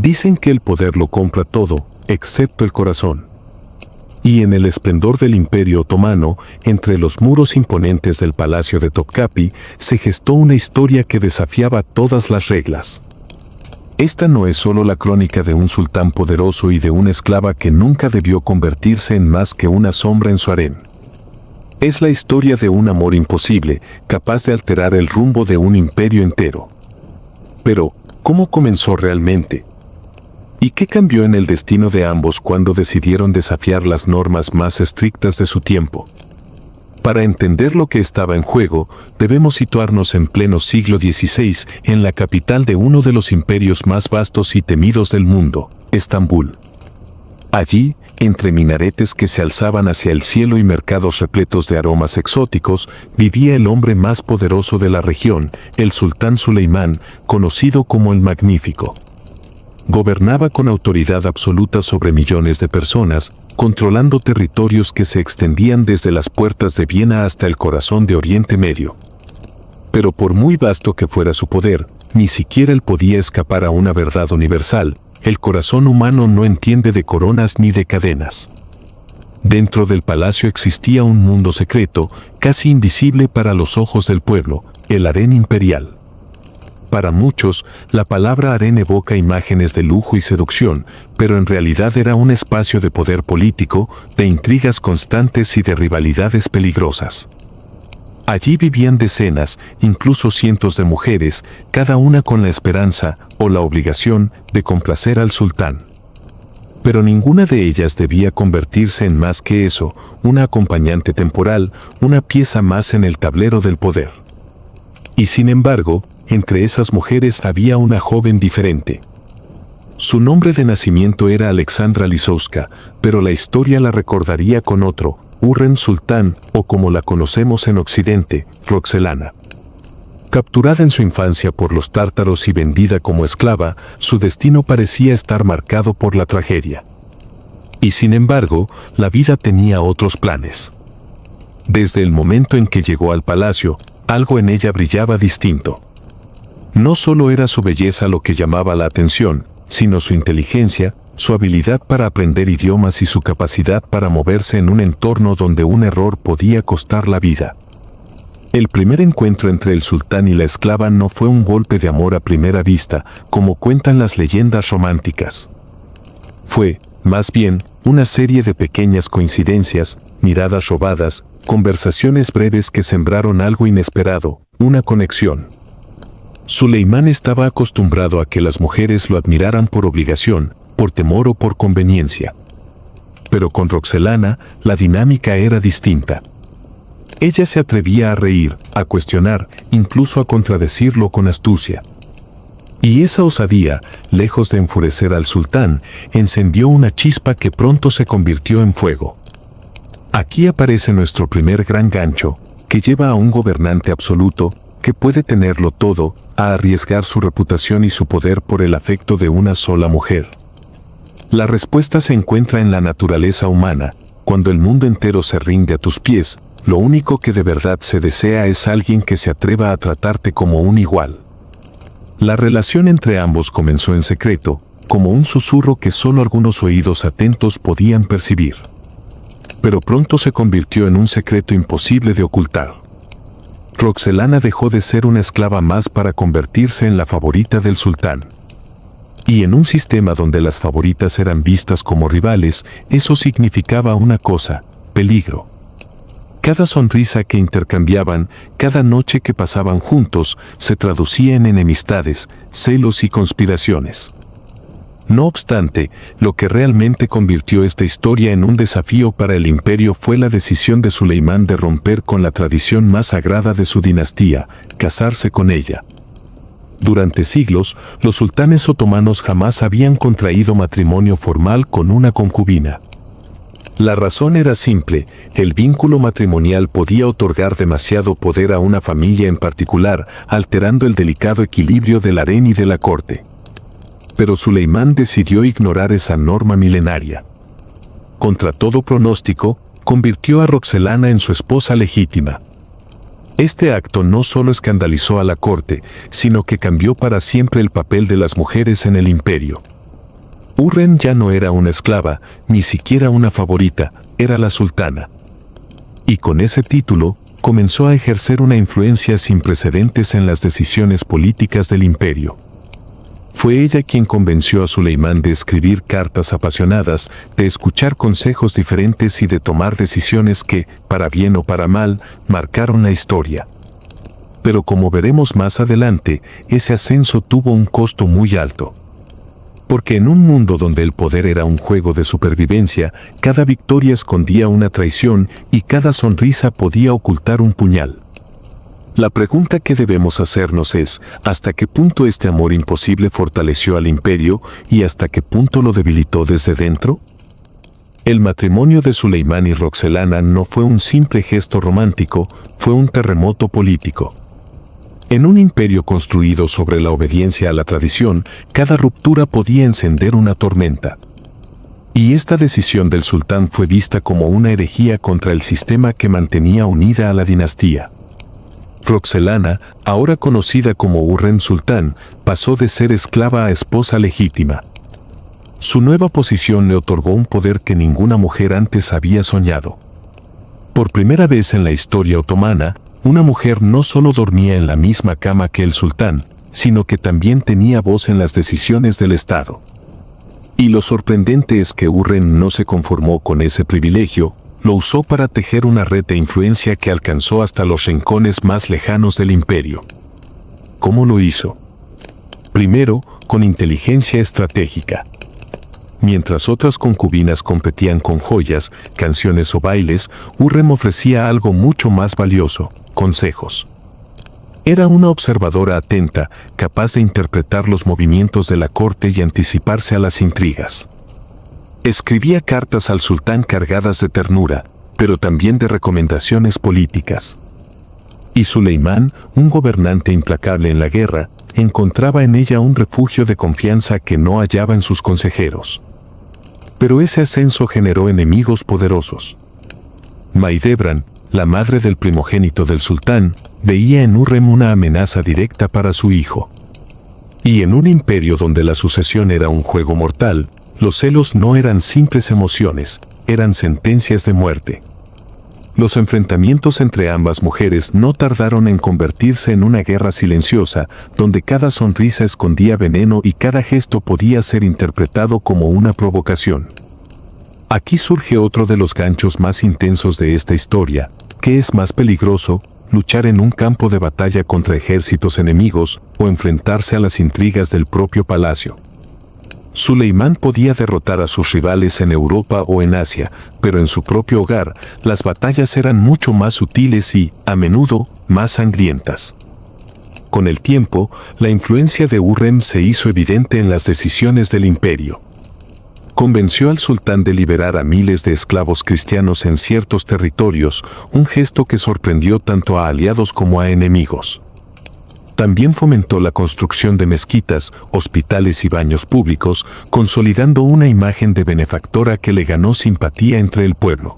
Dicen que el poder lo compra todo, excepto el corazón. Y en el esplendor del Imperio Otomano, entre los muros imponentes del Palacio de Topkapi, se gestó una historia que desafiaba todas las reglas. Esta no es solo la crónica de un sultán poderoso y de una esclava que nunca debió convertirse en más que una sombra en su harén. Es la historia de un amor imposible, capaz de alterar el rumbo de un imperio entero. Pero, ¿cómo comenzó realmente? ¿Y qué cambió en el destino de ambos cuando decidieron desafiar las normas más estrictas de su tiempo? Para entender lo que estaba en juego, debemos situarnos en pleno siglo XVI, en la capital de uno de los imperios más vastos y temidos del mundo, Estambul. Allí, entre minaretes que se alzaban hacia el cielo y mercados repletos de aromas exóticos, vivía el hombre más poderoso de la región, el sultán Suleimán, conocido como el Magnífico. Gobernaba con autoridad absoluta sobre millones de personas, controlando territorios que se extendían desde las puertas de Viena hasta el corazón de Oriente Medio. Pero por muy vasto que fuera su poder, ni siquiera él podía escapar a una verdad universal: el corazón humano no entiende de coronas ni de cadenas. Dentro del palacio existía un mundo secreto, casi invisible para los ojos del pueblo, el harén imperial. Para muchos, la palabra harén evoca imágenes de lujo y seducción, pero en realidad era un espacio de poder político, de intrigas constantes y de rivalidades peligrosas. Allí vivían decenas, incluso cientos de mujeres, cada una con la esperanza, o la obligación, de complacer al sultán. Pero ninguna de ellas debía convertirse en más que eso, una acompañante temporal, una pieza más en el tablero del poder. Y sin embargo, entre esas mujeres había una joven diferente. Su nombre de nacimiento era Alexandra Lisowska, pero la historia la recordaría con otro, Hürrem Sultán, o como la conocemos en Occidente, Roxelana. Capturada en su infancia por los tártaros y vendida como esclava, su destino parecía estar marcado por la tragedia. Y sin embargo, la vida tenía otros planes. Desde el momento en que llegó al palacio, algo en ella brillaba distinto. No solo era su belleza lo que llamaba la atención, sino su inteligencia, su habilidad para aprender idiomas y su capacidad para moverse en un entorno donde un error podía costar la vida. El primer encuentro entre el sultán y la esclava no fue un golpe de amor a primera vista, como cuentan las leyendas románticas. Fue, más bien, una serie de pequeñas coincidencias, miradas robadas, conversaciones breves que sembraron algo inesperado, una conexión. Suleimán estaba acostumbrado a que las mujeres lo admiraran por obligación, por temor o por conveniencia. Pero con Roxelana, la dinámica era distinta. Ella se atrevía a reír, a cuestionar, incluso a contradecirlo con astucia. Y esa osadía, lejos de enfurecer al sultán, encendió una chispa que pronto se convirtió en fuego. Aquí aparece nuestro primer gran gancho, que lleva a un gobernante absoluto, que puede tenerlo todo, a arriesgar su reputación y su poder por el afecto de una sola mujer. La respuesta se encuentra en la naturaleza humana. Cuando el mundo entero se rinde a tus pies, lo único que de verdad se desea es alguien que se atreva a tratarte como un igual. La relación entre ambos comenzó en secreto, como un susurro que solo algunos oídos atentos podían percibir. Pero pronto se convirtió en un secreto imposible de ocultar. Roxelana dejó de ser una esclava más para convertirse en la favorita del sultán. Y en un sistema donde las favoritas eran vistas como rivales, eso significaba una cosa: peligro. Cada sonrisa que intercambiaban, cada noche que pasaban juntos, se traducía en enemistades, celos y conspiraciones. No obstante, lo que realmente convirtió esta historia en un desafío para el imperio fue la decisión de Suleimán de romper con la tradición más sagrada de su dinastía, casarse con ella. Durante siglos, los sultanes otomanos jamás habían contraído matrimonio formal con una concubina. La razón era simple: el vínculo matrimonial podía otorgar demasiado poder a una familia en particular, alterando el delicado equilibrio del harén y de la corte. Pero Suleimán decidió ignorar esa norma milenaria. Contra todo pronóstico, convirtió a Roxelana en su esposa legítima. Este acto no solo escandalizó a la corte, sino que cambió para siempre el papel de las mujeres en el imperio. Hürrem ya no era una esclava, ni siquiera una favorita, era la sultana. Y con ese título, comenzó a ejercer una influencia sin precedentes en las decisiones políticas del imperio. Fue ella quien convenció a Suleimán de escribir cartas apasionadas, de escuchar consejos diferentes y de tomar decisiones que, para bien o para mal, marcaron la historia. Pero como veremos más adelante, ese ascenso tuvo un costo muy alto. Porque en un mundo donde el poder era un juego de supervivencia, cada victoria escondía una traición y cada sonrisa podía ocultar un puñal. La pregunta que debemos hacernos es, ¿hasta qué punto este amor imposible fortaleció al imperio y hasta qué punto lo debilitó desde dentro? El matrimonio de Suleimán y Roxelana no fue un simple gesto romántico, fue un terremoto político. En un imperio construido sobre la obediencia a la tradición, cada ruptura podía encender una tormenta. Y esta decisión del sultán fue vista como una herejía contra el sistema que mantenía unida a la dinastía. Roxelana, ahora conocida como Hürrem Sultán, pasó de ser esclava a esposa legítima. Su nueva posición le otorgó un poder que ninguna mujer antes había soñado. Por primera vez en la historia otomana, una mujer no solo dormía en la misma cama que el sultán, sino que también tenía voz en las decisiones del Estado. Y lo sorprendente es que Hürrem no se conformó con ese privilegio, lo usó para tejer una red de influencia que alcanzó hasta los rincones más lejanos del imperio. ¿Cómo lo hizo? Primero, con inteligencia estratégica. Mientras otras concubinas competían con joyas, canciones o bailes, Hürrem ofrecía algo mucho más valioso: consejos. Era una observadora atenta, capaz de interpretar los movimientos de la corte y anticiparse a las intrigas. Escribía cartas al sultán cargadas de ternura, pero también de recomendaciones políticas. Y Suleimán, un gobernante implacable en la guerra, encontraba en ella un refugio de confianza que no hallaba en sus consejeros. Pero ese ascenso generó enemigos poderosos. Mahidevran, la madre del primogénito del sultán, veía en Hürrem una amenaza directa para su hijo. Y en un imperio donde la sucesión era un juego mortal, los celos no eran simples emociones, eran sentencias de muerte. Los enfrentamientos entre ambas mujeres no tardaron en convertirse en una guerra silenciosa, donde cada sonrisa escondía veneno y cada gesto podía ser interpretado como una provocación. Aquí surge otro de los ganchos más intensos de esta historia: ¿qué es más peligroso, luchar en un campo de batalla contra ejércitos enemigos o enfrentarse a las intrigas del propio palacio? Suleimán podía derrotar a sus rivales en Europa o en Asia, pero en su propio hogar, las batallas eran mucho más sutiles y, a menudo, más sangrientas. Con el tiempo, la influencia de Hürrem se hizo evidente en las decisiones del imperio. Convenció al sultán de liberar a miles de esclavos cristianos en ciertos territorios, un gesto que sorprendió tanto a aliados como a enemigos. También fomentó la construcción de mezquitas, hospitales y baños públicos, consolidando una imagen de benefactora que le ganó simpatía entre el pueblo.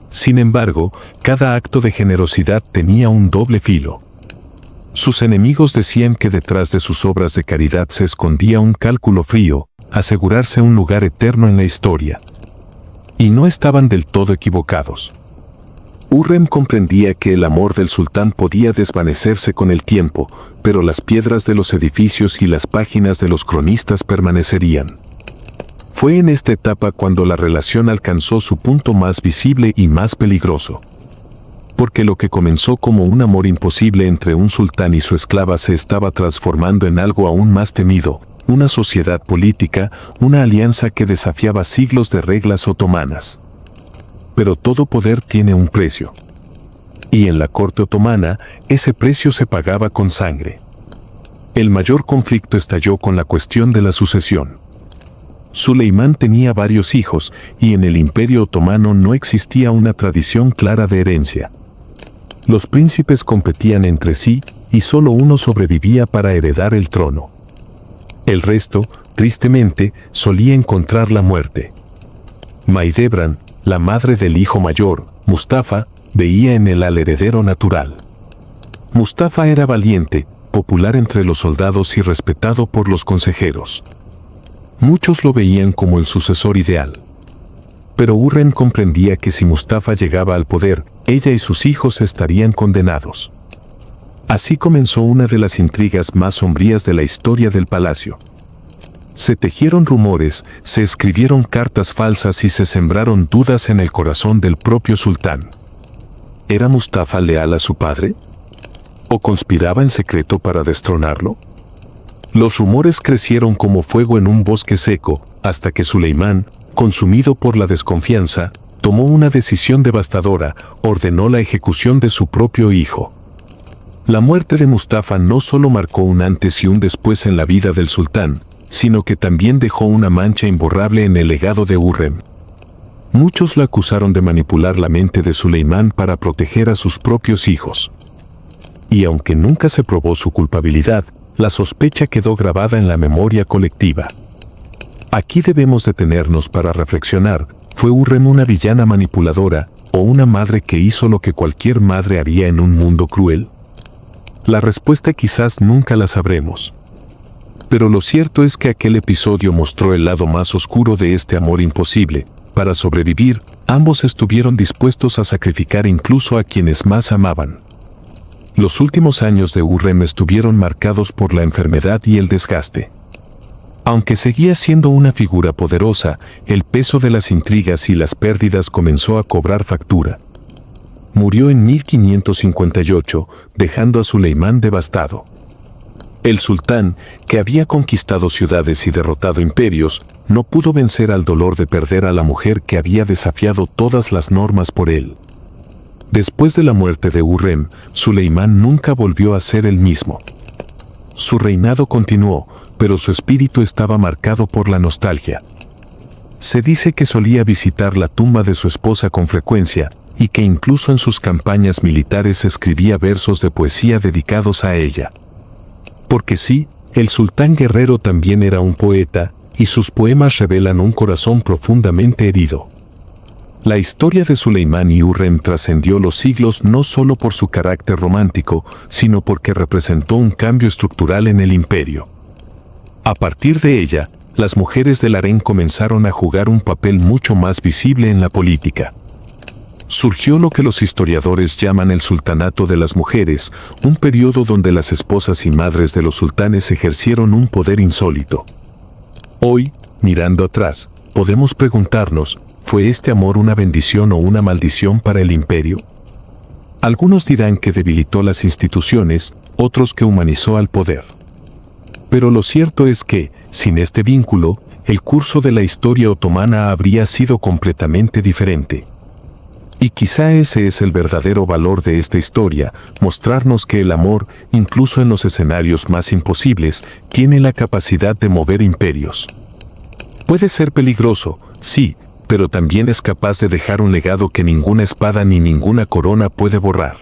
Sin embargo, cada acto de generosidad tenía un doble filo. Sus enemigos decían que detrás de sus obras de caridad se escondía un cálculo frío: asegurarse un lugar eterno en la historia. Y no estaban del todo equivocados. Hürrem comprendía que el amor del sultán podía desvanecerse con el tiempo, pero las piedras de los edificios y las páginas de los cronistas permanecerían. Fue en esta etapa cuando la relación alcanzó su punto más visible y más peligroso. Porque lo que comenzó como un amor imposible entre un sultán y su esclava se estaba transformando en algo aún más temido: una sociedad política, una alianza que desafiaba siglos de reglas otomanas. Pero todo poder tiene un precio. Y en la corte otomana, ese precio se pagaba con sangre. El mayor conflicto estalló con la cuestión de la sucesión. Suleimán tenía varios hijos, y en el Imperio Otomano no existía una tradición clara de herencia. Los príncipes competían entre sí, y solo uno sobrevivía para heredar el trono. El resto, tristemente, solía encontrar la muerte. Mahidevran, la madre del hijo mayor, Mustafa, veía en él al heredero natural. Mustafa era valiente, popular entre los soldados y respetado por los consejeros. Muchos lo veían como el sucesor ideal. Pero Hürrem comprendía que si Mustafa llegaba al poder, ella y sus hijos estarían condenados. Así comenzó una de las intrigas más sombrías de la historia del palacio. Se tejieron rumores, se escribieron cartas falsas y se sembraron dudas en el corazón del propio sultán. ¿Era Mustafa leal a su padre? ¿O conspiraba en secreto para destronarlo? Los rumores crecieron como fuego en un bosque seco, hasta que Suleimán, consumido por la desconfianza, tomó una decisión devastadora: ordenó la ejecución de su propio hijo. La muerte de Mustafa no solo marcó un antes y un después en la vida del sultán, sino que también dejó una mancha imborrable en el legado de Hürrem. Muchos lo acusaron de manipular la mente de Suleimán para proteger a sus propios hijos. Y aunque nunca se probó su culpabilidad, la sospecha quedó grabada en la memoria colectiva. Aquí debemos detenernos para reflexionar: ¿fue Hürrem una villana manipuladora, o una madre que hizo lo que cualquier madre haría en un mundo cruel? La respuesta quizás nunca la sabremos. Pero lo cierto es que aquel episodio mostró el lado más oscuro de este amor imposible. Para sobrevivir, ambos estuvieron dispuestos a sacrificar incluso a quienes más amaban. Los últimos años de Hürrem estuvieron marcados por la enfermedad y el desgaste. Aunque seguía siendo una figura poderosa, el peso de las intrigas y las pérdidas comenzó a cobrar factura. Murió en 1558, dejando a Suleimán devastado. El sultán, que había conquistado ciudades y derrotado imperios, no pudo vencer al dolor de perder a la mujer que había desafiado todas las normas por él. Después de la muerte de Hürrem, Suleimán nunca volvió a ser el mismo. Su reinado continuó, pero su espíritu estaba marcado por la nostalgia. Se dice que solía visitar la tumba de su esposa con frecuencia, y que incluso en sus campañas militares escribía versos de poesía dedicados a ella. Porque sí, el sultán guerrero también era un poeta, y sus poemas revelan un corazón profundamente herido. La historia de Suleimán y Hürrem trascendió los siglos no solo por su carácter romántico, sino porque representó un cambio estructural en el imperio. A partir de ella, las mujeres del harén comenzaron a jugar un papel mucho más visible en la política. Surgió lo que los historiadores llaman el sultanato de las mujeres, un periodo donde las esposas y madres de los sultanes ejercieron un poder insólito. Hoy, mirando atrás, podemos preguntarnos: ¿fue este amor una bendición o una maldición para el imperio? Algunos dirán que debilitó las instituciones, otros que humanizó al poder. Pero lo cierto es que, sin este vínculo, el curso de la historia otomana habría sido completamente diferente. Y quizá ese es el verdadero valor de esta historia: mostrarnos que el amor, incluso en los escenarios más imposibles, tiene la capacidad de mover imperios. Puede ser peligroso, sí, pero también es capaz de dejar un legado que ninguna espada ni ninguna corona puede borrar.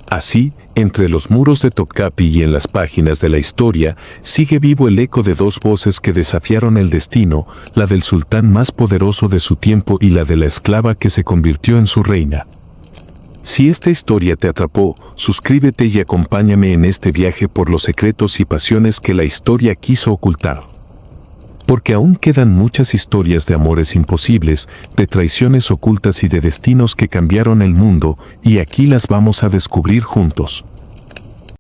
Así, entre los muros de Topkapi y en las páginas de la historia, sigue vivo el eco de dos voces que desafiaron el destino: la del sultán más poderoso de su tiempo y la de la esclava que se convirtió en su reina. Si esta historia te atrapó, suscríbete y acompáñame en este viaje por los secretos y pasiones que la historia quiso ocultar. Porque aún quedan muchas historias de amores imposibles, de traiciones ocultas y de destinos que cambiaron el mundo, y aquí las vamos a descubrir juntos.